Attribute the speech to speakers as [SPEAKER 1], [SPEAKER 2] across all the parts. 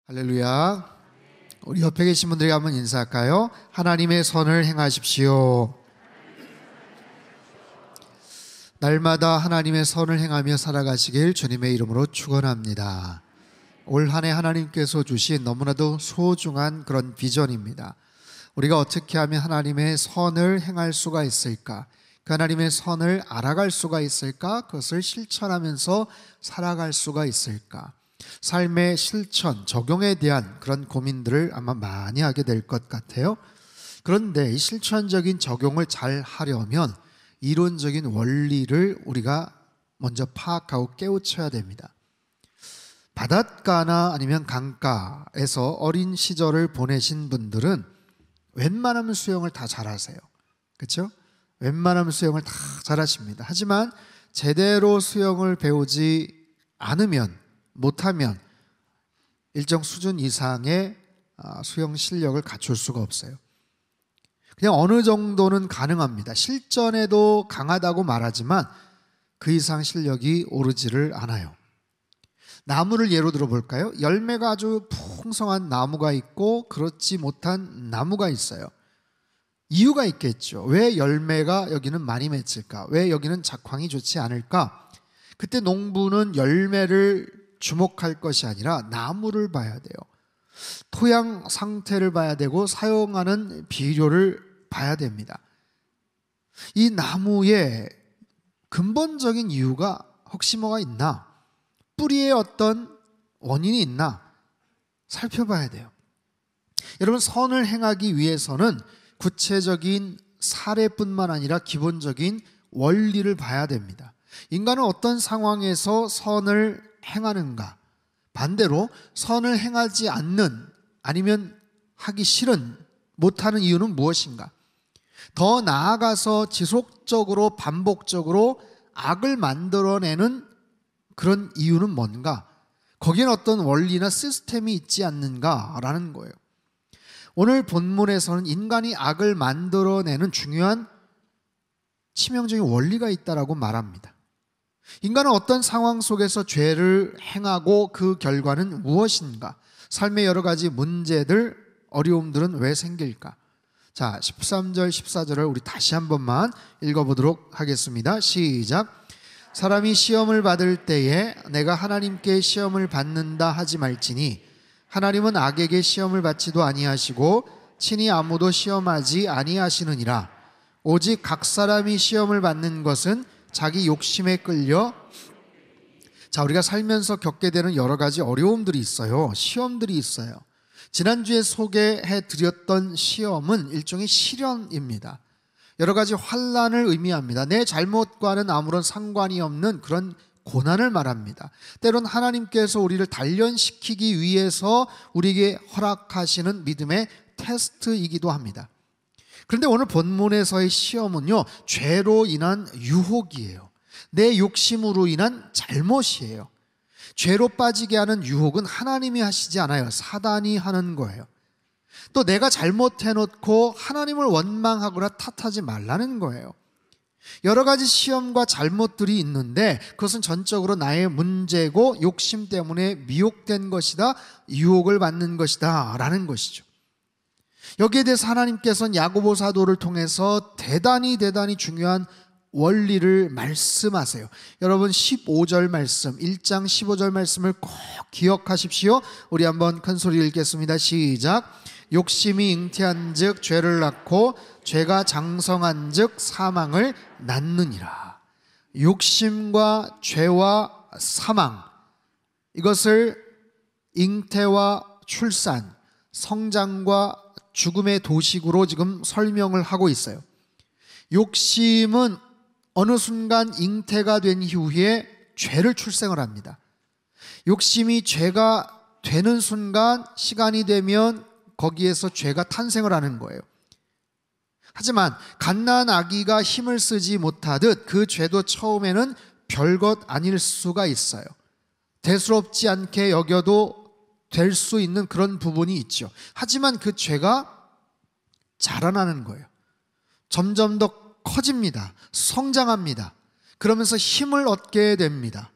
[SPEAKER 1] 할렐루야. 우리 옆에 계신 분들에게 한번 인사할까요? 하나님의 선을 행하십시오. 날마다 하나님의 선을 행하며 살아가시길 주님의 이름으로 축원합니다. 올 한 해 하나님께서 주신 너무나도 소중한 그런 비전입니다. 우리가 어떻게 하면 하나님의 선을 행할 수가 있을까? 그 하나님의 선을 알아갈 수가 있을까? 그것을 실천하면서 살아갈 수가 있을까? 삶의 실천, 적용에 대한 그런 고민들을 아마 많이 하게 될 것 같아요. 그런데 이 실천적인 적용을 잘 하려면 이론적인 원리를 우리가 먼저 파악하고 깨우쳐야 됩니다. 바닷가나 아니면 강가에서 어린 시절을 보내신 분들은 웬만하면 수영을 다 잘하세요. 그렇죠? 웬만하면 수영을 다 잘하십니다. 하지만 제대로 수영을 배우지 않으면, 못하면 일정 수준 이상의 수영 실력을 갖출 수가 없어요. 그냥 어느 정도는 가능합니다. 실전에도 강하다고 말하지만 그 이상 실력이 오르지를 않아요. 나무를 예로 들어볼까요? 열매가 아주 풍성한 나무가 있고 그렇지 못한 나무가 있어요. 이유가 있겠죠. 왜 열매가 여기는 많이 맺힐까? 왜 여기는 작황이 좋지 않을까? 그때 농부는 열매를 주목할 것이 아니라 나무를 봐야 돼요. 토양 상태를 봐야 되고 사용하는 비료를 봐야 됩니다. 이 나무의 근본적인 이유가 혹시 뭐가 있나? 뿌리에 어떤 원인이 있나? 살펴봐야 돼요. 여러분, 선을 행하기 위해서는 구체적인 사례뿐만 아니라 기본적인 원리를 봐야 됩니다. 인간은 어떤 상황에서 선을 행하는가? 반대로 선을 행하지 않는, 아니면 하기 싫은, 못하는 이유는 무엇인가? 더 나아가서 지속적으로 반복적으로 악을 만들어내는 그런 이유는 뭔가? 거기엔 어떤 원리나 시스템이 있지 않는가라는 거예요. 오늘 본문에서는 인간이 악을 만들어내는 중요한 치명적인 원리가 있다라고 말합니다. 인간은 어떤 상황 속에서 죄를 행하고 그 결과는 무엇인가? 삶의 여러 가지 문제들, 어려움들은 왜 생길까? 자, 13절, 14절을 우리 다시 한 번만 읽어보도록 하겠습니다. 시작. 사람이 시험을 받을 때에 내가 하나님께 시험을 받는다 하지 말지니 하나님은 악에게 시험을 받지도 아니하시고 친히 아무도 시험하지 아니하시느니라. 오직 각 사람이 시험을 받는 것은 자기 욕심에 끌려. 자, 우리가 살면서 겪게 되는 여러 가지 어려움들이 있어요. 시험들이 있어요. 지난주에 소개해 드렸던 시험은 일종의 시련입니다. 여러 가지 환난을 의미합니다. 내 잘못과는 아무런 상관이 없는 그런 고난을 말합니다. 때론 하나님께서 우리를 단련시키기 위해서 우리에게 허락하시는 믿음의 테스트이기도 합니다. 그런데 오늘 본문에서의 시험은요, 죄로 인한 유혹이에요. 내 욕심으로 인한 잘못이에요. 죄로 빠지게 하는 유혹은 하나님이 하시지 않아요. 사단이 하는 거예요. 또 내가 잘못해놓고 하나님을 원망하거나 탓하지 말라는 거예요. 여러 가지 시험과 잘못들이 있는데 그것은 전적으로 나의 문제고 욕심 때문에 미혹된 것이다, 유혹을 받는 것이다 라는 것이죠. 여기에 대해서 하나님께서는 야고보 사도를 통해서 대단히 중요한 원리를 말씀하세요. 여러분, 15절 말씀, 1장 15절 말씀을 꼭 기억하십시오. 우리 한번 큰 소리 읽겠습니다. 시작. 욕심이 잉태한 즉 죄를 낳고 죄가 장성한 즉 사망을 낳느니라. 욕심과 죄와 사망, 이것을 잉태와 출산, 성장과 죽음의 도식으로 지금 설명을 하고 있어요. 욕심은 어느 순간 잉태가 된 이후에 죄를 출생을 합니다. 욕심이 죄가 되는 순간, 시간이 되면 거기에서 죄가 탄생을 하는 거예요. 하지만 갓난 아기가 힘을 쓰지 못하듯 그 죄도 처음에는 별것 아닐 수가 있어요. 대수롭지 않게 여겨도 될 수 있는 그런 부분이 있죠. 하지만 그 죄가 자라나는 거예요. 점점 더 커집니다. 성장합니다. 그러면서 힘을 얻게 됩니다.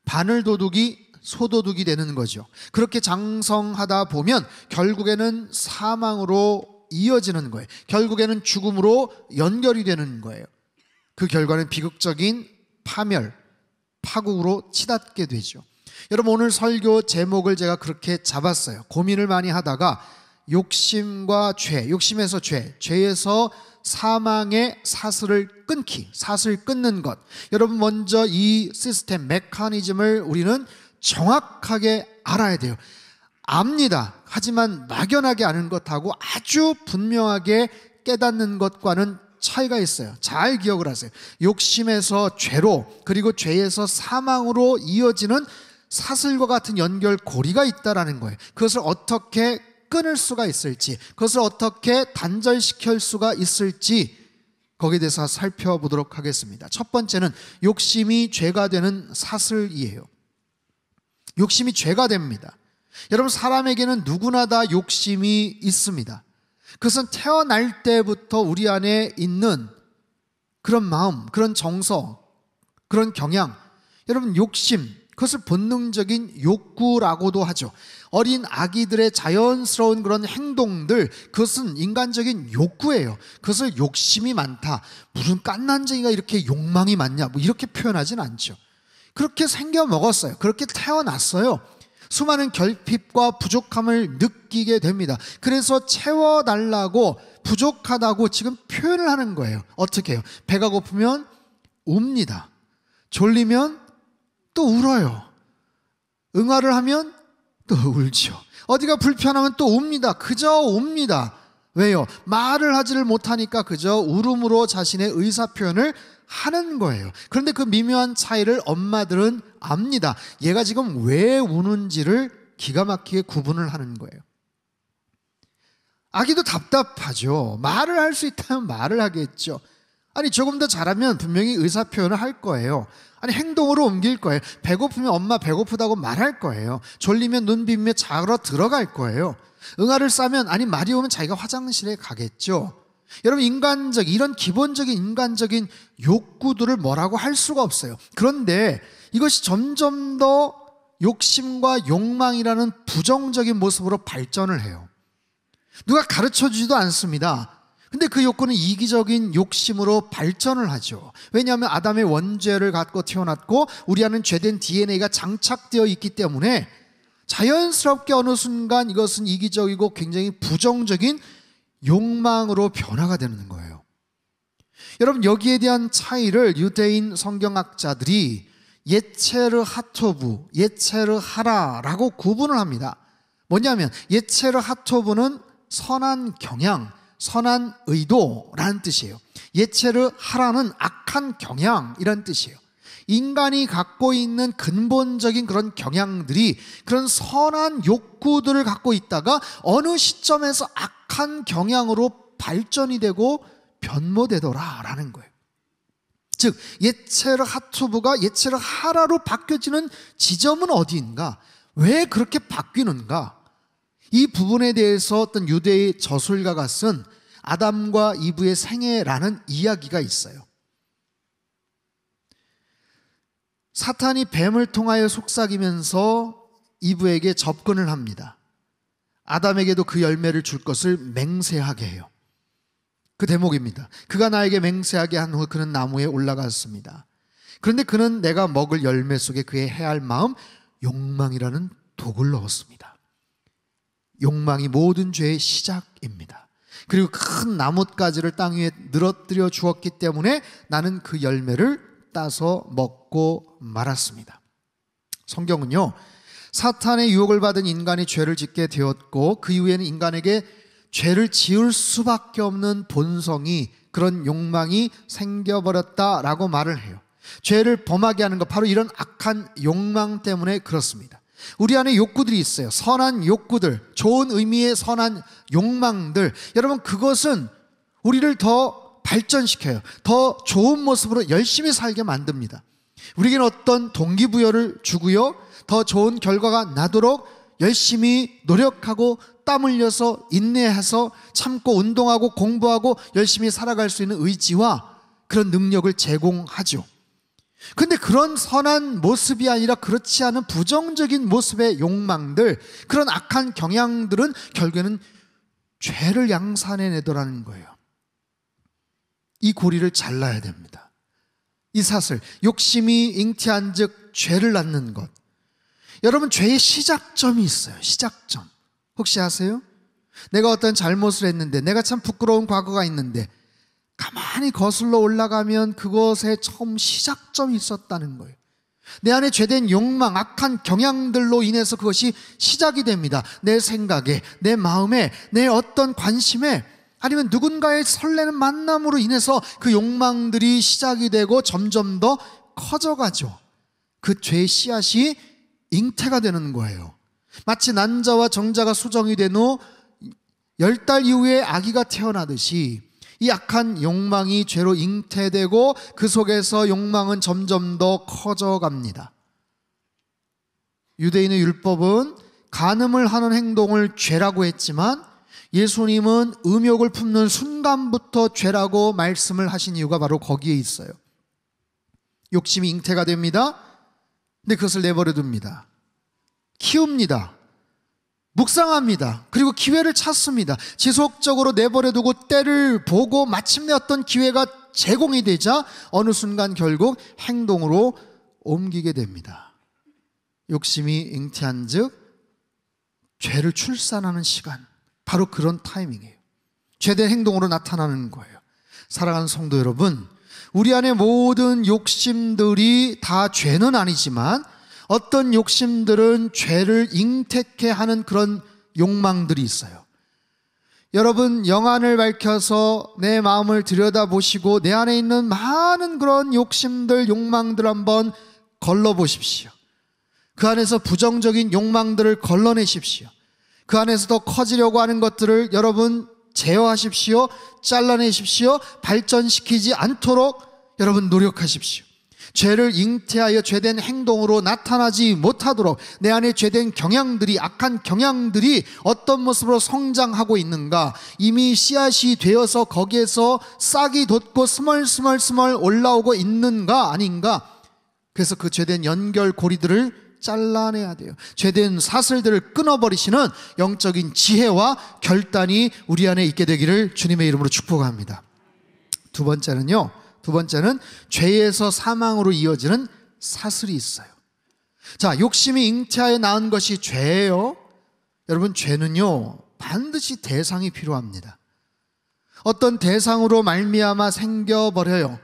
[SPEAKER 1] 바늘도둑이 소도둑이 되는 거죠. 그렇게 장성하다 보면 결국에는 사망으로 이어지는 거예요. 결국에는 죽음으로 연결이 되는 거예요. 그 결과는 비극적인 파멸, 파국으로 치닫게 되죠. 여러분, 오늘 설교 제목을 제가 그렇게 잡았어요. 고민을 많이 하다가 욕심과 죄, 욕심에서 죄, 죄에서 사망의 사슬을 끊기, 사슬 끊는 것. 여러분, 먼저 이 시스템, 메커니즘을 우리는 정확하게 알아야 돼요. 압니다. 하지만 막연하게 아는 것하고 아주 분명하게 깨닫는 것과는 차이가 있어요. 잘 기억을 하세요. 욕심에서 죄로, 그리고 죄에서 사망으로 이어지는 사슬과 같은 연결고리가 있다라는 거예요. 그것을 어떻게 끊을 수가 있을지, 그것을 어떻게 단절시킬 수가 있을지, 거기에 대해서 살펴보도록 하겠습니다. 첫 번째는 욕심이 죄가 되는 사슬이에요. 욕심이 죄가 됩니다. 여러분, 사람에게는 누구나 다 욕심이 있습니다. 그것은 태어날 때부터 우리 안에 있는 그런 마음, 그런 정서, 그런 경향, 여러분, 욕심, 그것을 본능적인 욕구라고도 하죠. 어린 아기들의 자연스러운 그런 행동들, 그것은 인간적인 욕구예요. 그것을 욕심이 많다, 무슨 깐난쟁이가 이렇게 욕망이 많냐, 뭐 이렇게 표현하진 않죠. 그렇게 생겨 먹었어요. 그렇게 태어났어요. 수많은 결핍과 부족함을 느끼게 됩니다. 그래서 채워달라고, 부족하다고 지금 표현을 하는 거예요. 어떻게 해요? 배가 고프면 웁니다. 졸리면 또 울어요. 응아를 하면 또 울죠. 어디가 불편하면 또 웁니다. 그저 웁니다. 왜요? 말을 하지를 못하니까 그저 울음으로 자신의 의사표현을 하는 거예요. 그런데 그 미묘한 차이를 엄마들은 압니다. 얘가 지금 왜 우는지를 기가 막히게 구분을 하는 거예요. 아기도 답답하죠. 말을 할 수 있다면 말을 하겠죠. 아니, 조금 더 잘하면 분명히 의사표현을 할 거예요. 아니, 행동으로 옮길 거예요. 배고프면 엄마 배고프다고 말할 거예요. 졸리면 눈 비비며 자러 들어갈 거예요. 응아를 싸면, 아니 말이 오면 자기가 화장실에 가겠죠. 여러분, 이런 기본적인 인간적인 욕구들을 뭐라고 할 수가 없어요. 그런데 이것이 점점 더 욕심과 욕망이라는 부정적인 모습으로 발전을 해요. 누가 가르쳐 주지도 않습니다. 근데 그 욕구는 이기적인 욕심으로 발전을 하죠. 왜냐하면 아담의 원죄를 갖고 태어났고 우리 안은 죄된 DNA가 장착되어 있기 때문에 자연스럽게 어느 순간 이것은 이기적이고 굉장히 부정적인 욕망으로 변화가 되는 거예요. 여러분, 여기에 대한 차이를 유대인 성경학자들이 예체르 하토부, 예체르 하라라고 구분을 합니다. 뭐냐면 예체르 하토부는 선한 경향, 선한 의도라는 뜻이에요. 예체르 하라는 악한 경향이라는 뜻이에요. 인간이 갖고 있는 근본적인 그런 경향들이, 그런 선한 욕구들을 갖고 있다가 어느 시점에서 악한 경향으로 발전이 되고 변모되더라라는 거예요. 즉 예체르 하투부가 예체르 하라로 바뀌어지는 지점은 어디인가? 왜 그렇게 바뀌는가? 이 부분에 대해서 어떤 유대의 저술가가 쓴 아담과 이브의 생애라는 이야기가 있어요. 사탄이 뱀을 통하여 속삭이면서 이브에게 접근을 합니다. 아담에게도 그 열매를 줄 것을 맹세하게 해요. 그 대목입니다. 그가 나에게 맹세하게 한 후 그는 나무에 올라갔습니다. 그런데 그는 내가 먹을 열매 속에 그의 해할 마음, 욕망이라는 독을 넣었습니다. 욕망이 모든 죄의 시작입니다. 그리고 큰 나뭇가지를 땅 위에 늘어뜨려 주었기 때문에 나는 그 열매를 따서 먹고 말았습니다. 성경은요, 사탄의 유혹을 받은 인간이 죄를 짓게 되었고 그 이후에는 인간에게 죄를 지을 수밖에 없는 본성이, 그런 욕망이 생겨버렸다라고 말을 해요. 죄를 범하게 하는 것, 바로 이런 악한 욕망 때문에 그렇습니다. 우리 안에 욕구들이 있어요. 선한 욕구들, 좋은 의미의 선한 욕망들. 여러분, 그것은 우리를 더 발전시켜요. 더 좋은 모습으로 열심히 살게 만듭니다. 우리에게는 어떤 동기부여를 주고요, 더 좋은 결과가 나도록 열심히 노력하고 땀 흘려서 인내해서 참고 운동하고 공부하고 열심히 살아갈 수 있는 의지와 그런 능력을 제공하죠. 근데 그런 선한 모습이 아니라 그렇지 않은 부정적인 모습의 욕망들, 그런 악한 경향들은 결국에는 죄를 양산해내더라는 거예요. 이 고리를 잘라야 됩니다. 이 사슬, 욕심이 잉태한 즉 죄를 낳는 것. 여러분, 죄의 시작점이 있어요. 시작점. 혹시 아세요? 내가 어떤 잘못을 했는데, 내가 참 부끄러운 과거가 있는데 가만히 거슬러 올라가면 그것에 처음 시작점이 있었다는 거예요. 내 안에 죄된 욕망, 악한 경향들로 인해서 그것이 시작이 됩니다. 내 생각에, 내 마음에, 내 어떤 관심에, 아니면 누군가의 설레는 만남으로 인해서 그 욕망들이 시작이 되고 점점 더 커져가죠. 그 죄의 씨앗이 잉태가 되는 거예요. 마치 난자와 정자가 수정이 된 후 10달 이후에 아기가 태어나듯이 이 악한 욕망이 죄로 잉태되고 그 속에서 욕망은 점점 더 커져갑니다. 유대인의 율법은 간음을 하는 행동을 죄라고 했지만 예수님은 음욕을 품는 순간부터 죄라고 말씀을 하신 이유가 바로 거기에 있어요. 욕심이 잉태가 됩니다. 근데 그것을 내버려 둡니다. 키웁니다. 묵상합니다. 그리고 기회를 찾습니다. 지속적으로 내버려두고 때를 보고 마침내 어떤 기회가 제공이 되자 어느 순간 결국 행동으로 옮기게 됩니다. 욕심이 잉태한 즉 죄를 출산하는 시간, 바로 그런 타이밍이에요. 죄된 행동으로 나타나는 거예요. 사랑하는 성도 여러분, 우리 안에 모든 욕심들이 다 죄는 아니지만 어떤 욕심들은 죄를 잉태케 하는 그런 욕망들이 있어요. 여러분, 영안을 밝혀서 내 마음을 들여다보시고 내 안에 있는 많은 그런 욕심들, 욕망들 한번 걸러보십시오. 그 안에서 부정적인 욕망들을 걸러내십시오. 그 안에서 더 커지려고 하는 것들을 여러분 제어하십시오. 잘라내십시오. 발전시키지 않도록 여러분 노력하십시오. 죄를 잉태하여 죄된 행동으로 나타나지 못하도록 내 안에 죄된 경향들이, 악한 경향들이 어떤 모습으로 성장하고 있는가, 이미 씨앗이 되어서 거기에서 싹이 돋고 스멀스멀 올라오고 있는가 아닌가. 그래서 그 죄된 연결고리들을 잘라내야 돼요. 죄된 사슬들을 끊어버리시는 영적인 지혜와 결단이 우리 안에 있게 되기를 주님의 이름으로 축복합니다. 두 번째는 죄에서 사망으로 이어지는 사슬이 있어요. 자, 욕심이 잉태하여 낳은 것이 죄예요. 여러분, 죄는요 반드시 대상이 필요합니다. 어떤 대상으로 말미암아 생겨버려요.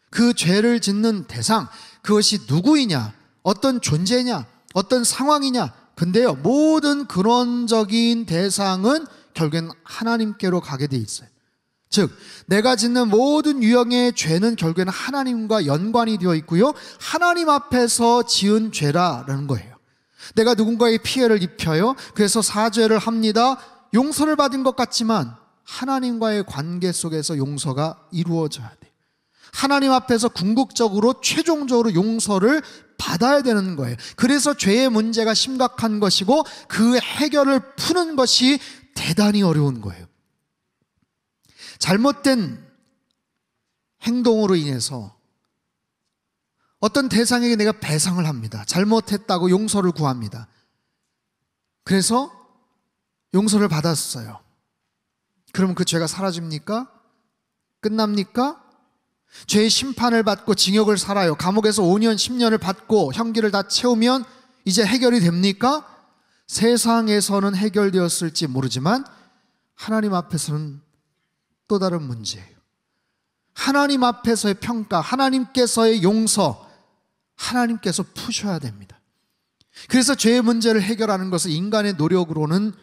[SPEAKER 1] 그 죄를 짓는 대상, 그것이 누구이냐, 어떤 존재냐, 어떤 상황이냐. 근데요, 모든 근원적인 대상은 결국엔 하나님께로 가게 돼 있어요. 즉, 내가 짓는 모든 유형의 죄는 결국에는 하나님과 연관이 되어 있고요, 하나님 앞에서 지은 죄라는 거예요. 내가 누군가의 피해를 입혀요. 그래서 사죄를 합니다. 용서를 받은 것 같지만 하나님과의 관계 속에서 용서가 이루어져야 돼요. 하나님 앞에서 궁극적으로 최종적으로 용서를 받아야 되는 거예요. 그래서 죄의 문제가 심각한 것이고 그 해결을 푸는 것이 대단히 어려운 거예요. 잘못된 행동으로 인해서 어떤 대상에게 내가 배상을 합니다. 잘못했다고 용서를 구합니다. 그래서 용서를 받았어요. 그러면 그 죄가 사라집니까? 끝납니까? 죄의 심판을 받고 징역을 살아요. 감옥에서 5년, 10년을 받고 형기를 다 채우면 이제 해결이 됩니까? 세상에서는 해결되었을지 모르지만 하나님 앞에서는 또 다른 문제예요. 하나님 앞에서의 평가, 하나님께서의 용서, 하나님께서 푸셔야 됩니다. 그래서 죄의 문제를 해결하는 것은 인간의 노력으로는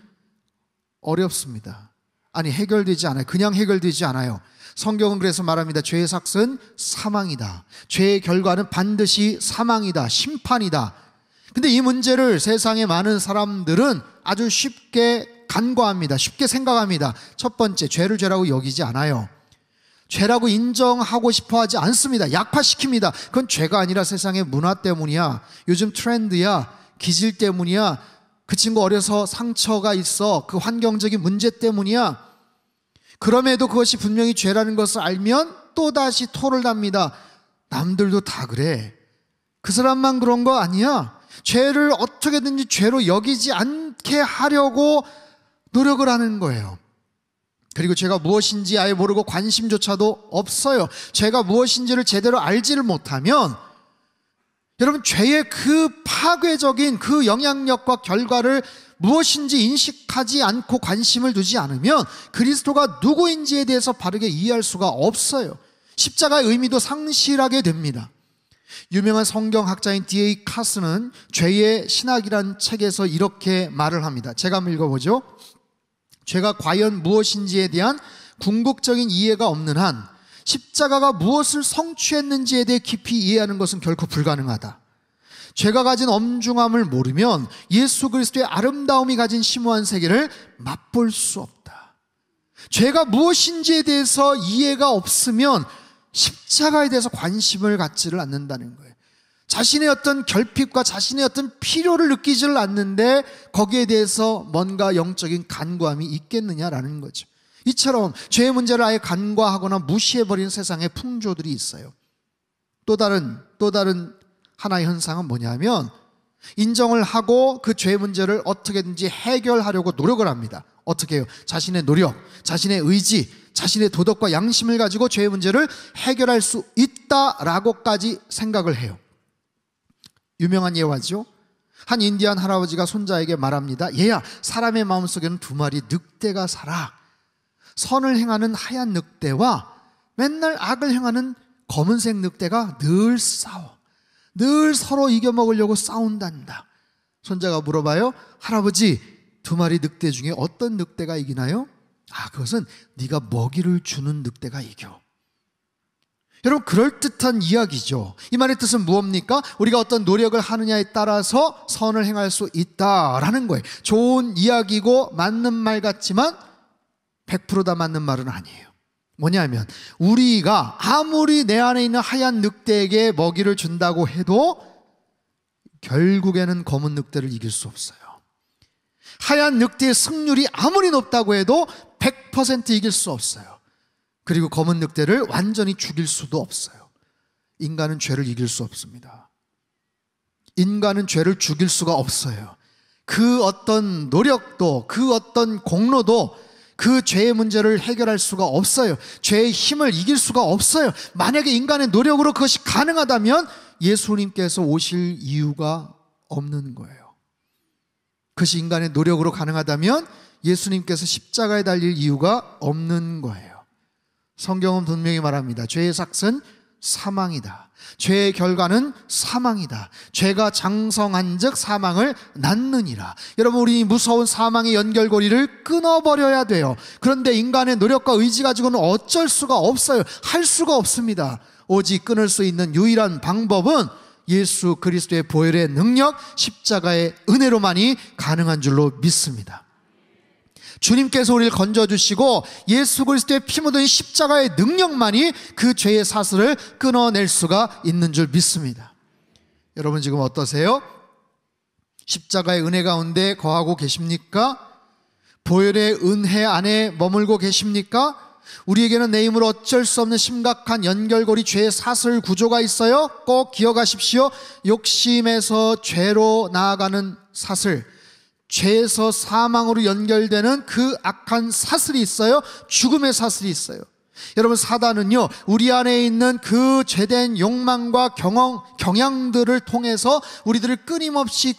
[SPEAKER 1] 어렵습니다. 아니, 해결되지 않아요. 그냥 해결되지 않아요. 성경은 그래서 말합니다. 죄의 삭은 사망이다. 죄의 결과는 반드시 사망이다. 심판이다. 근데 이 문제를 세상의 많은 사람들은 아주 쉽게 간과합니다. 쉽게 생각합니다. 첫 번째, 죄를 죄라고 여기지 않아요. 죄라고 인정하고 싶어 하지 않습니다. 약화시킵니다. 그건 죄가 아니라 세상의 문화 때문이야. 요즘 트렌드야. 기질 때문이야. 그 친구 어려서 상처가 있어. 그 환경적인 문제 때문이야. 그럼에도 그것이 분명히 죄라는 것을 알면 또다시 토를 답니다. 남들도 다 그래. 그 사람만 그런 거 아니야. 죄를 어떻게든지 죄로 여기지 않게 하려고 노력을 하는 거예요. 그리고 죄가 무엇인지 아예 모르고 관심조차도 없어요. 죄가 무엇인지를 제대로 알지를 못하면 여러분, 죄의 그 파괴적인 그 영향력과 결과를 무엇인지 인식하지 않고 관심을 두지 않으면 그리스도가 누구인지에 대해서 바르게 이해할 수가 없어요. 십자가의 의미도 상실하게 됩니다. 유명한 성경학자인 D.A. 카스는 죄의 신학이란 책에서 이렇게 말을 합니다. 제가 한번 읽어보죠. 죄가 과연 무엇인지에 대한 궁극적인 이해가 없는 한 십자가가 무엇을 성취했는지에 대해 깊이 이해하는 것은 결코 불가능하다. 죄가 가진 엄중함을 모르면 예수 그리스도의 아름다움이 가진 심오한 세계를 맛볼 수 없다. 죄가 무엇인지에 대해서 이해가 없으면 십자가에 대해서 관심을 갖지를 않는다는 거예요. 자신의 어떤 결핍과 자신의 어떤 필요를 느끼지를 않는데 거기에 대해서 뭔가 영적인 간과함이 있겠느냐라는 거죠. 이처럼 죄의 문제를 아예 간과하거나 무시해버리는 세상의 풍조들이 있어요. 또 다른 하나의 현상은 뭐냐면 인정을 하고 그 죄의 문제를 어떻게든지 해결하려고 노력을 합니다. 어떻게 해요? 자신의 노력, 자신의 의지, 자신의 도덕과 양심을 가지고 죄의 문제를 해결할 수 있다라고까지 생각을 해요. 유명한 예화죠. 한 인디안 할아버지가 손자에게 말합니다. 얘야, 사람의 마음속에는 두 마리 늑대가 살아. 선을 행하는 하얀 늑대와 맨날 악을 행하는 검은색 늑대가 늘 싸워. 늘 서로 이겨먹으려고 싸운단다. 손자가 물어봐요. 할아버지, 두 마리 늑대 중에 어떤 늑대가 이기나요? 그것은 네가 먹이를 주는 늑대가 이겨. 여러분, 그럴듯한 이야기죠. 이 말의 뜻은 무엇입니까? 우리가 어떤 노력을 하느냐에 따라서 선을 행할 수 있다라는 거예요. 좋은 이야기고 맞는 말 같지만 100% 다 맞는 말은 아니에요. 뭐냐면 우리가 아무리 내 안에 있는 하얀 늑대에게 먹이를 준다고 해도 결국에는 검은 늑대를 이길 수 없어요. 하얀 늑대의 승률이 아무리 높다고 해도 100% 이길 수 없어요. 그리고 검은 늑대를 완전히 죽일 수도 없어요. 인간은 죄를 이길 수 없습니다. 인간은 죄를 죽일 수가 없어요. 그 어떤 노력도, 그 어떤 공로도 그 죄의 문제를 해결할 수가 없어요. 죄의 힘을 이길 수가 없어요. 만약에 인간의 노력으로 그것이 가능하다면 예수님께서 오실 이유가 없는 거예요. 그것이 인간의 노력으로 가능하다면 예수님께서 십자가에 달릴 이유가 없는 거예요. 성경은 분명히 말합니다. 죄의 삭은 사망이다. 죄의 결과는 사망이다. 죄가 장성한 즉 사망을 낳느니라. 여러분, 우리 무서운 사망의 연결고리를 끊어버려야 돼요. 그런데 인간의 노력과 의지 가지고는 어쩔 수가 없어요. 할 수가 없습니다. 오직 끊을 수 있는 유일한 방법은 예수 그리스도의 보혈의 능력, 십자가의 은혜로만이 가능한 줄로 믿습니다. 주님께서 우리를 건져주시고 예수 그리스도의 피 묻은 십자가의 능력만이 그 죄의 사슬을 끊어낼 수가 있는 줄 믿습니다. 여러분, 지금 어떠세요? 십자가의 은혜 가운데 거하고 계십니까? 보혈의 은혜 안에 머물고 계십니까? 우리에게는 내 힘으로 어쩔 수 없는 심각한 연결고리, 죄의 사슬 구조가 있어요. 꼭 기억하십시오. 욕심에서 죄로 나아가는 사슬, 죄에서 사망으로 연결되는 그 악한 사슬이 있어요. 죽음의 사슬이 있어요. 여러분, 사단은요, 우리 안에 있는 그 죄된 욕망과 경향들을 통해서 우리들을 끊임없이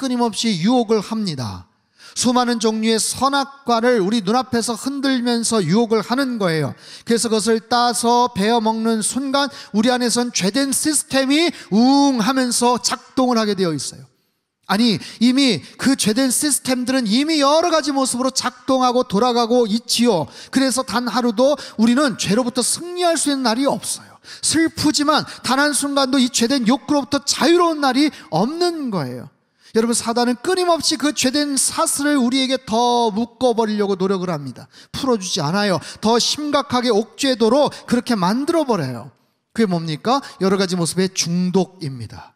[SPEAKER 1] 유혹을 합니다. 수많은 종류의 선악과를 우리 눈앞에서 흔들면서 유혹을 하는 거예요. 그래서 그것을 따서 베어먹는 순간 우리 안에선 죄된 시스템이 웅 하면서 작동을 하게 되어 있어요. 아니, 이미 그 죄된 시스템들은 이미 여러 가지 모습으로 작동하고 돌아가고 있지요. 그래서 단 하루도 우리는 죄로부터 승리할 수 있는 날이 없어요. 슬프지만 단 한순간도 이 죄된 욕구로부터 자유로운 날이 없는 거예요. 여러분, 사단은 끊임없이 그 죄된 사슬을 우리에게 더 묶어버리려고 노력을 합니다. 풀어주지 않아요. 더 심각하게 옥죄도록 그렇게 만들어버려요. 그게 뭡니까? 여러 가지 모습의 중독입니다.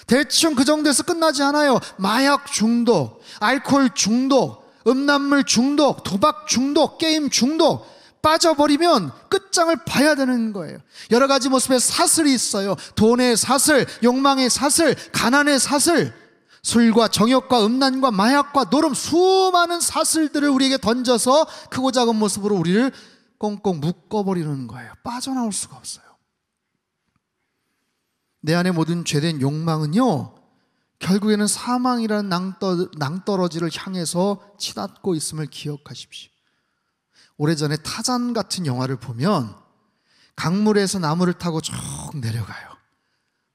[SPEAKER 1] 대충 그 정도에서 끝나지 않아요. 마약 중독, 알코올 중독, 음란물 중독, 도박 중독, 게임 중독, 빠져버리면 끝이 끝장을 봐야 되는 거예요. 여러 가지 모습의 사슬이 있어요. 돈의 사슬, 욕망의 사슬, 가난의 사슬, 술과 정욕과 음란과 마약과 노름, 수많은 사슬들을 우리에게 던져서 크고 작은 모습으로 우리를 꽁꽁 묶어버리는 거예요. 빠져나올 수가 없어요. 내 안의 모든 죄된 욕망은요, 결국에는 사망이라는 낭떠러지를 향해서 치닫고 있음을 기억하십시오. 오래전에 타잔 같은 영화를 보면 강물에서 나무를 타고 쭉 내려가요.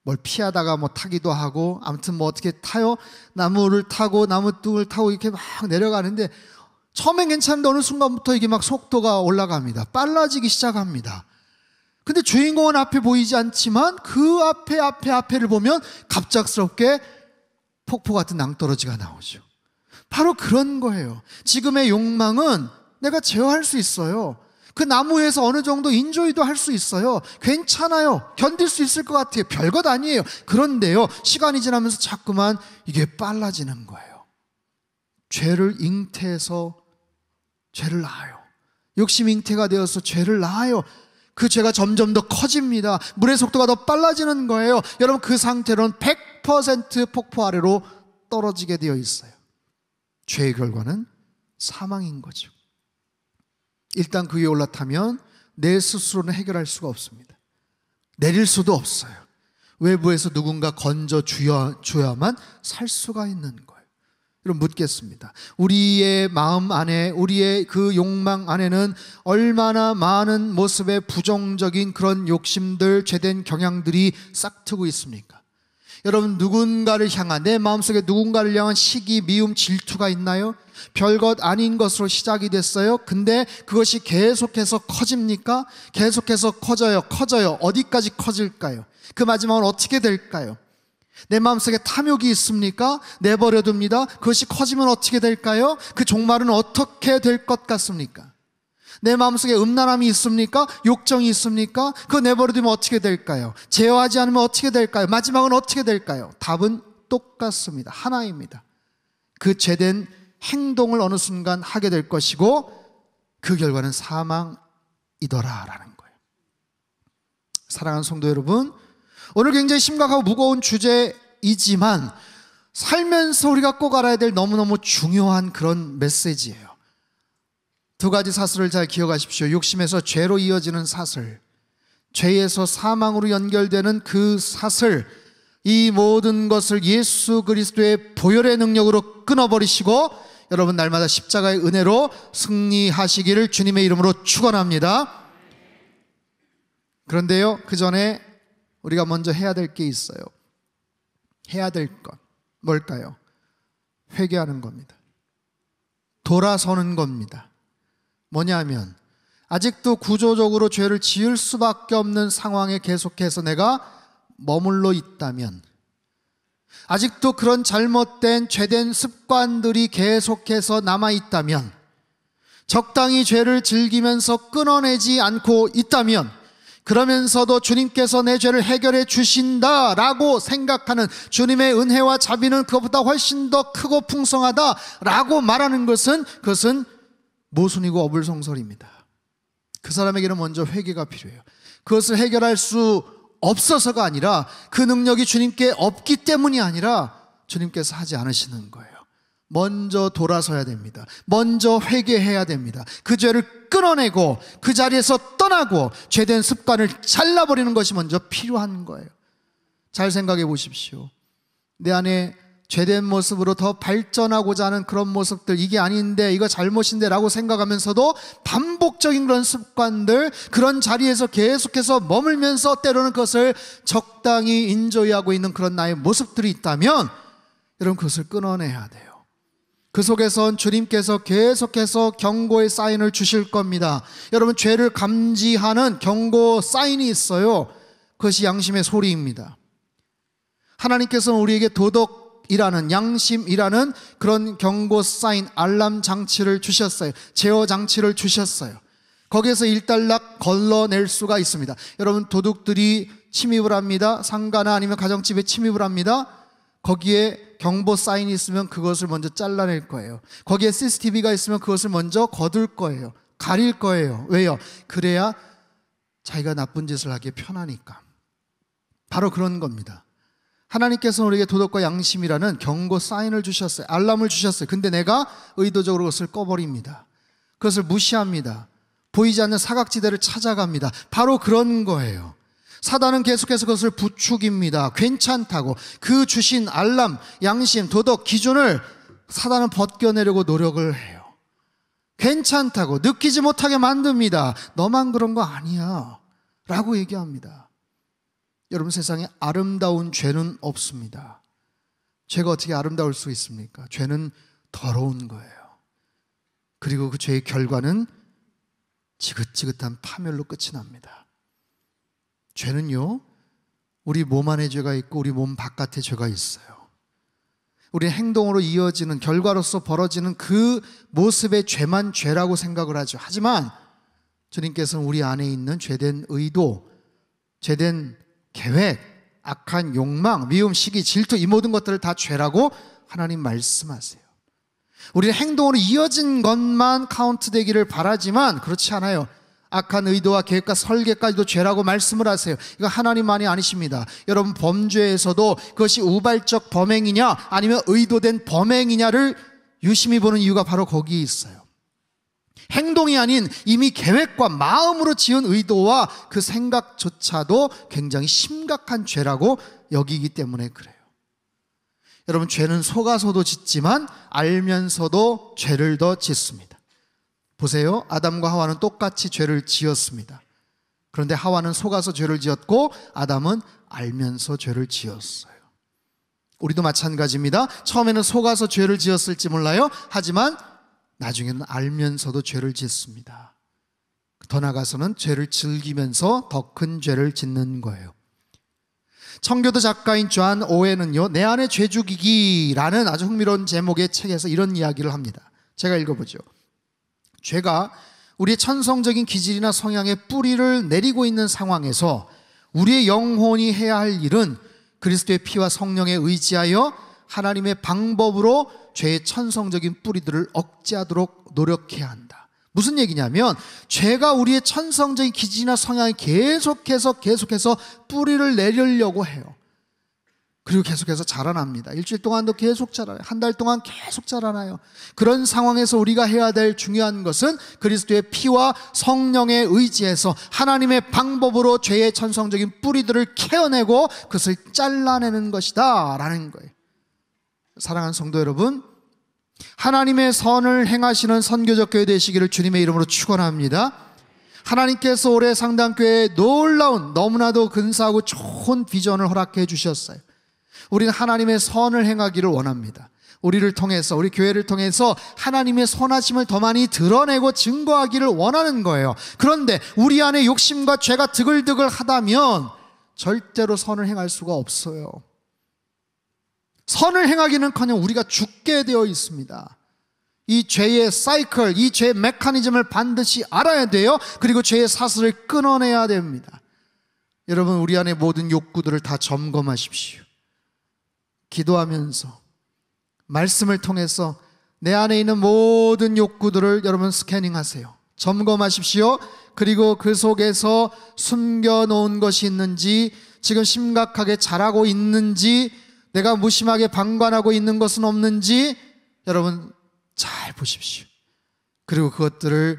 [SPEAKER 1] 뭘 피하다가 뭐 타기도 하고, 아무튼 뭐 어떻게 타요? 나무를 타고 나무뚝을 타고 이렇게 막 내려가는데, 처음엔 괜찮은데 어느 순간부터 이게 막 속도가 올라갑니다. 빨라지기 시작합니다. 근데 주인공은 앞에 보이지 않지만 그 앞에를 보면 갑작스럽게 폭포 같은 낭떠러지가 나오죠. 바로 그런 거예요. 지금의 욕망은 내가 제어할 수 있어요. 그 나무에서 어느 정도 인조이도 할 수 있어요. 괜찮아요. 견딜 수 있을 것 같아요. 별것 아니에요. 그런데요, 시간이 지나면서 자꾸만 이게 빨라지는 거예요. 죄를 잉태해서 죄를 낳아요. 욕심 잉태가 되어서 죄를 낳아요. 그 죄가 점점 더 커집니다. 물의 속도가 더 빨라지는 거예요. 여러분, 그 상태로는 100% 폭포 아래로 떨어지게 되어 있어요. 죄의 결과는 사망인 거죠. 일단 그 위에 올라타면 내 스스로는 해결할 수가 없습니다. 내릴 수도 없어요. 외부에서 누군가 건져줘야만 살 수가 있는 거예요. 여러분, 묻겠습니다. 우리의 마음 안에, 우리의 그 욕망 안에는 얼마나 많은 모습의 부정적인 그런 욕심들, 죄된 경향들이 싹트고 있습니까? 여러분, 누군가를 향한, 내 마음속에 누군가를 향한 시기, 미움, 질투가 있나요? 별것 아닌 것으로 시작이 됐어요. 근데 그것이 계속해서 커집니까? 계속해서 커져요. 어디까지 커질까요? 그 마지막은 어떻게 될까요? 내 마음속에 탐욕이 있습니까? 내버려둡니다. 그것이 커지면 어떻게 될까요? 그 종말은 어떻게 될 것 같습니까? 내 마음속에 음란함이 있습니까? 욕정이 있습니까? 그거 내버려두면 어떻게 될까요? 제어하지 않으면 어떻게 될까요? 마지막은 어떻게 될까요? 답은 똑같습니다. 하나입니다. 그 죄된 행동을 어느 순간 하게 될 것이고, 그 결과는 사망이더라라는 거예요. 사랑하는 성도 여러분, 오늘 굉장히 심각하고 무거운 주제이지만 살면서 우리가 꼭 알아야 될 너무너무 중요한 그런 메시지예요. 두 가지 사슬을 잘 기억하십시오. 욕심에서 죄로 이어지는 사슬, 죄에서 사망으로 연결되는 그 사슬, 이 모든 것을 예수 그리스도의 보혈의 능력으로 끊어버리시고 여러분, 날마다 십자가의 은혜로 승리하시기를 주님의 이름으로 축원합니다. 그런데요, 그 전에 우리가 먼저 해야 될 게 있어요. 해야 될 것 뭘까요? 회개하는 겁니다. 돌아서는 겁니다. 뭐냐면, 아직도 구조적으로 죄를 지을 수밖에 없는 상황에 계속해서 내가 머물러 있다면, 아직도 그런 잘못된 죄된 습관들이 계속해서 남아있다면, 적당히 죄를 즐기면서 끊어내지 않고 있다면, 그러면서도 주님께서 내 죄를 해결해 주신다라고 생각하는 주님의 은혜와 자비는 그것보다 훨씬 더 크고 풍성하다라고 말하는 것은, 그것은 모순이고 어불성설입니다. 그 사람에게는 먼저 회개가 필요해요. 그것을 해결할 수 없어서가 아니라, 그 능력이 주님께 없기 때문이 아니라 주님께서 하지 않으시는 거예요. 먼저 돌아서야 됩니다. 먼저 회개해야 됩니다. 그 죄를 끊어내고 그 자리에서 떠나고 죄된 습관을 잘라버리는 것이 먼저 필요한 거예요. 잘 생각해 보십시오. 내 안에 죄된 모습으로 더 발전하고자 하는 그런 모습들, 이게 아닌데, 이거 잘못인데 라고 생각하면서도 반복적인 그런 습관들, 그런 자리에서 계속해서 머물면서 때로는 그것을 적당히 인조이하고 있는 그런 나의 모습들이 있다면, 여러분, 그것을 끊어내야 돼요. 그 속에선 주님께서 계속해서 경고의 사인을 주실 겁니다. 여러분, 죄를 감지하는 경고 사인이 있어요. 그것이 양심의 소리입니다. 하나님께서는 우리에게 도덕이라는, 양심이라는 그런 경고 사인, 알람 장치를 주셨어요. 제어 장치를 주셨어요. 거기에서 일단락 걸러낼 수가 있습니다. 여러분, 도둑들이 침입을 합니다. 상가나 아니면 가정집에 침입을 합니다. 거기에 경보 사인이 있으면 그것을 먼저 잘라낼 거예요. 거기에 CCTV가 있으면 그것을 먼저 거둘 거예요. 가릴 거예요. 왜요? 그래야 자기가 나쁜 짓을 하기에 편하니까. 바로 그런 겁니다. 하나님께서는 우리에게 도덕과 양심이라는 경고 사인을 주셨어요. 알람을 주셨어요. 근데 내가 의도적으로 그것을 꺼버립니다. 그것을 무시합니다. 보이지 않는 사각지대를 찾아갑니다. 바로 그런 거예요. 사단은 계속해서 그것을 부추깁니다. 괜찮다고. 그 주신 알람, 양심, 도덕, 기준을 사단은 벗겨내려고 노력을 해요. 괜찮다고 느끼지 못하게 만듭니다. 너만 그런 거 아니야 라고 얘기합니다. 여러분, 세상에 아름다운 죄는 없습니다. 죄가 어떻게 아름다울 수 있습니까? 죄는 더러운 거예요. 그리고 그 죄의 결과는 지긋지긋한 파멸로 끝이 납니다. 죄는요, 우리 몸 안에 죄가 있고 우리 몸 바깥에 죄가 있어요. 우리 행동으로 이어지는, 결과로서 벌어지는 그 모습의 죄만 죄라고 생각을 하죠. 하지만 주님께서는 우리 안에 있는 죄된 의도, 죄된 계획, 악한 욕망, 미움, 시기, 질투, 이 모든 것들을 다 죄라고 하나님 말씀하세요. 우리는 행동으로 이어진 것만 카운트되기를 바라지만 그렇지 않아요. 악한 의도와 계획과 설계까지도 죄라고 말씀을 하세요. 이거 하나님만이 아니십니다. 여러분, 범죄에서도 그것이 우발적 범행이냐 아니면 의도된 범행이냐를 유심히 보는 이유가 바로 거기에 있어요. 행동이 아닌 이미 계획과 마음으로 지은 의도와 그 생각조차도 굉장히 심각한 죄라고 여기기 때문에 그래요. 여러분, 죄는 속아서도 짓지만 알면서도 죄를 더 짓습니다. 보세요. 아담과 하와는 똑같이 죄를 지었습니다. 그런데 하와는 속아서 죄를 지었고 아담은 알면서 죄를 지었어요. 우리도 마찬가지입니다. 처음에는 속아서 죄를 지었을지 몰라요. 하지만 나중에는 알면서도 죄를 짓습니다. 더 나아가서는 죄를 즐기면서 더 큰 죄를 짓는 거예요. 청교도 작가인 존 오웬은요, 내 안의 죄 죽이기라는 아주 흥미로운 제목의 책에서 이런 이야기를 합니다. 제가 읽어보죠. 죄가 우리의 천성적인 기질이나 성향에 뿌리를 내리고 있는 상황에서 우리의 영혼이 해야 할 일은 그리스도의 피와 성령에 의지하여 하나님의 방법으로 죄의 천성적인 뿌리들을 억제하도록 노력해야 한다. 무슨 얘기냐면 죄가 우리의 천성적인 기질이나 성향에 계속해서 뿌리를 내리려고 해요. 그리고 계속해서 자라납니다. 일주일 동안도 계속 자라요. 한 달 동안 계속 자라나요. 그런 상황에서 우리가 해야 될 중요한 것은 그리스도의 피와 성령에 의지해서 하나님의 방법으로 죄의 천성적인 뿌리들을 캐어내고 그것을 잘라내는 것이다 라는 거예요. 사랑하는 성도 여러분, 하나님의 선을 행하시는 선교적 교회 되시기를 주님의 이름으로 축원합니다. 하나님께서 올해 상당교회에 놀라운, 너무나도 근사하고 좋은 비전을 허락해 주셨어요. 우리는 하나님의 선을 행하기를 원합니다. 우리를 통해서, 우리 교회를 통해서 하나님의 선하심을 더 많이 드러내고 증거하기를 원하는 거예요. 그런데 우리 안에 욕심과 죄가 드글드글 하다면 절대로 선을 행할 수가 없어요. 선을 행하기는커녕 우리가 죽게 되어 있습니다. 이 죄의 사이클, 이 죄의 메커니즘을 반드시 알아야 돼요. 그리고 죄의 사슬을 끊어내야 됩니다. 여러분, 우리 안에 모든 욕구들을 다 점검하십시오. 기도하면서 말씀을 통해서 내 안에 있는 모든 욕구들을 여러분 스캐닝하세요. 점검하십시오. 그리고 그 속에서 숨겨놓은 것이 있는지, 지금 심각하게 자라고 있는지, 내가 무심하게 방관하고 있는 것은 없는지 여러분 잘 보십시오. 그리고 그것들을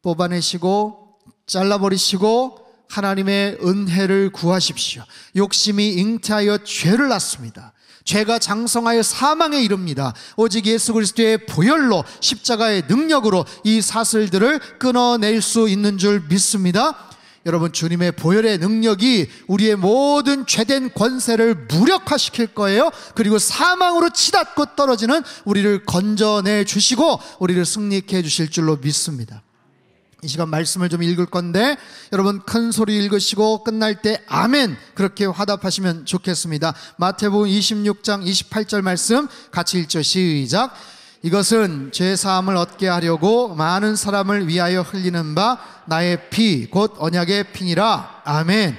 [SPEAKER 1] 뽑아내시고 잘라버리시고 하나님의 은혜를 구하십시오. 욕심이 잉태하여 죄를 낳습니다. 죄가 장성하여 사망에 이릅니다. 오직 예수 그리스도의 보혈로, 십자가의 능력으로 이 사슬들을 끊어낼 수 있는 줄 믿습니다. 여러분, 주님의 보혈의 능력이 우리의 모든 죄된 권세를 무력화시킬 거예요. 그리고 사망으로 치닫고 떨어지는 우리를 건져내 주시고 우리를 승리케 해주실 줄로 믿습니다. 이 시간 말씀을 좀 읽을 건데 여러분 큰 소리 읽으시고 끝날 때 아멘 그렇게 화답하시면 좋겠습니다. 마태복음 26장 28절 말씀 같이 읽죠. 시작. 이것은 죄사함을 얻게 하려고 많은 사람을 위하여 흘리는 바 나의 피 곧 언약의 피니라. 아멘.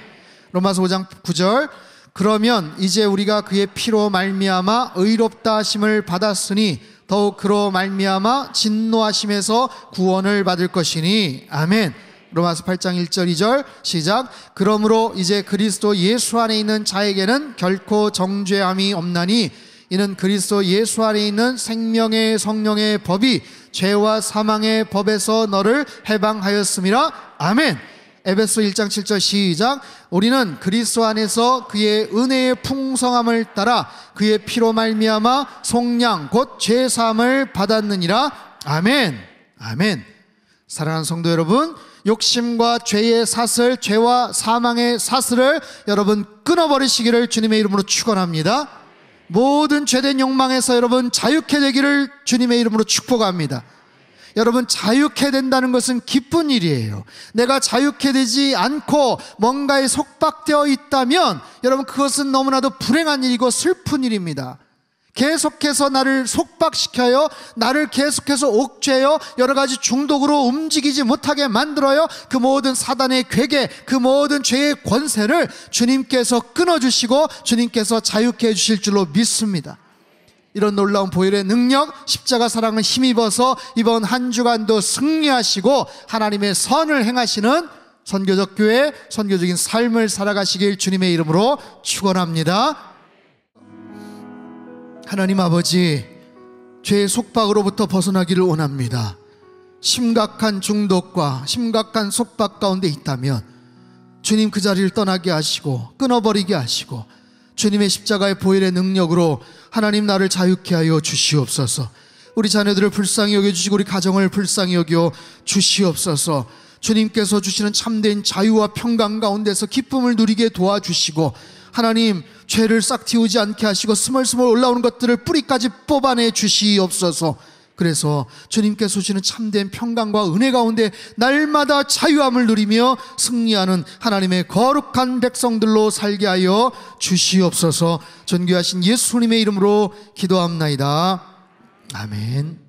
[SPEAKER 1] 로마서 5장 9절. 그러면 이제 우리가 그의 피로 말미암아 의롭다 하심을 받았으니 더욱 그로 말미암아 진노하심에서 구원을 받을 것이니. 아멘. 로마서 8장 1절 2절 시작. 그러므로 이제 그리스도 예수 안에 있는 자에게는 결코 정죄함이 없나니 이는 그리스도 예수 안에 있는 생명의 성령의 법이 죄와 사망의 법에서 너를 해방하였음이라. 아멘. 에베소 1장 7절 시작. 우리는 그리스도 안에서 그의 은혜의 풍성함을 따라 그의 피로 말미암아 속량 곧 죄사함을 받았느니라. 아멘. 아멘. 사랑하는 성도 여러분, 욕심과 죄의 사슬, 죄와 사망의 사슬을 여러분 끊어버리시기를 주님의 이름으로 축원합니다. 모든 죄된 욕망에서 여러분 자유케 되기를 주님의 이름으로 축복합니다. 여러분, 자유케 된다는 것은 기쁜 일이에요. 내가 자유케 되지 않고 뭔가에 속박되어 있다면 여러분, 그것은 너무나도 불행한 일이고 슬픈 일입니다. 계속해서 나를 속박시켜요. 나를 계속해서 옥죄요. 여러 가지 중독으로 움직이지 못하게 만들어요. 그 모든 사단의 괴계, 그 모든 죄의 권세를 주님께서 끊어주시고 주님께서 자유케 해주실 줄로 믿습니다. 이런 놀라운 보혈의 능력, 십자가 사랑을 힘입어서 이번 한 주간도 승리하시고 하나님의 선을 행하시는 선교적 교회, 선교적인 삶을 살아가시길 주님의 이름으로 축원합니다. 하나님 아버지, 죄의 속박으로부터 벗어나기를 원합니다. 심각한 중독과 심각한 속박 가운데 있다면 주님 그 자리를 떠나게 하시고 끊어버리게 하시고 주님의 십자가의 보혈의 능력으로 하나님 나를 자유케 하여 주시옵소서. 우리 자녀들을 불쌍히 여겨주시고 우리 가정을 불쌍히 여겨 주시옵소서. 주님께서 주시는 참된 자유와 평강 가운데서 기쁨을 누리게 도와주시고 하나님, 죄를 싹 틔우지 않게 하시고 스멀스멀 올라오는 것들을 뿌리까지 뽑아내 주시옵소서. 그래서 주님께서 주시는 참된 평강과 은혜 가운데 날마다 자유함을 누리며 승리하는 하나님의 거룩한 백성들로 살게 하여 주시옵소서. 존귀하신 예수님의 이름으로 기도합나이다. 아멘.